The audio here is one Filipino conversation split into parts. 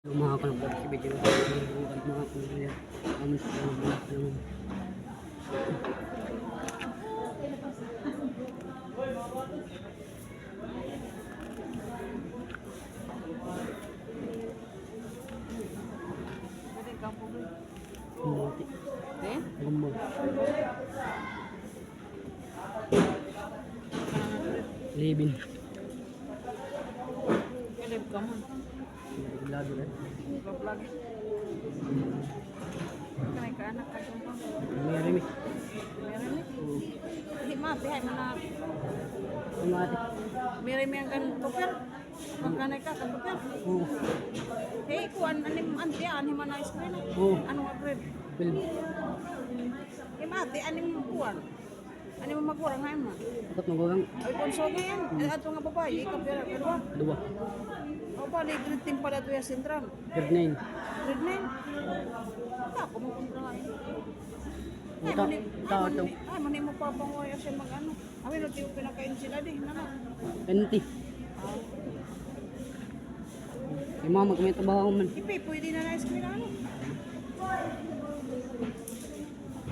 Mga kalabot si video bukan mga kuya kami sa mga gumbol libin Eleb ka man. lado rin Vlog. Kanay ka anak ka gumpang. meron eh Meron ni. Himati ay mana. kumati Meron mi ang kan tuker. Magkanay ka kan tuker. Hey, kuan anim anti anim mana screen. Ano nga grade? film Himati anim kuan. Anim magkurang hay mo. dapat magawang Ay konso ngayon. Ato nga babae ka pera kedua. dua O pa ni grade team pala to ya sentral. grade 9 Grade 9. Ako mo kung ay. tao to Ay, mani mo pa pangoy siya mag-ano. Amin, no, tiyo pinakain sila di. Nana. NT yung mga magkumitabaho man Ipi, pwede na na-ice cream ano.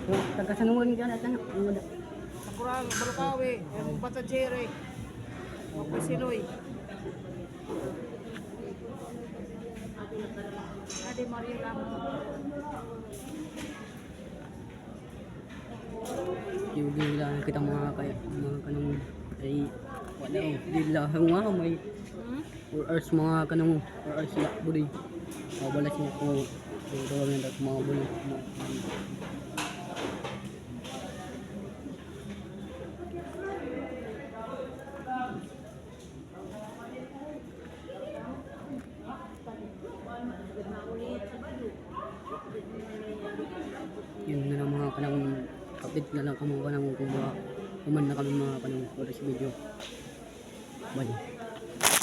so tagasanungan ka natin Sakurang, Balukawi, yung Bata Jerry. Ako siloy. Adi Maria lang. yung dila kita mga kaya mga kanong ay wala oh dila nga may 4 hours mga kanong 4 hours ya budi wala siya ko so gawin natin mga buli yun na lang mga kanang update na lang kamo kanang kung kuman na kami mga kanang oras video bye.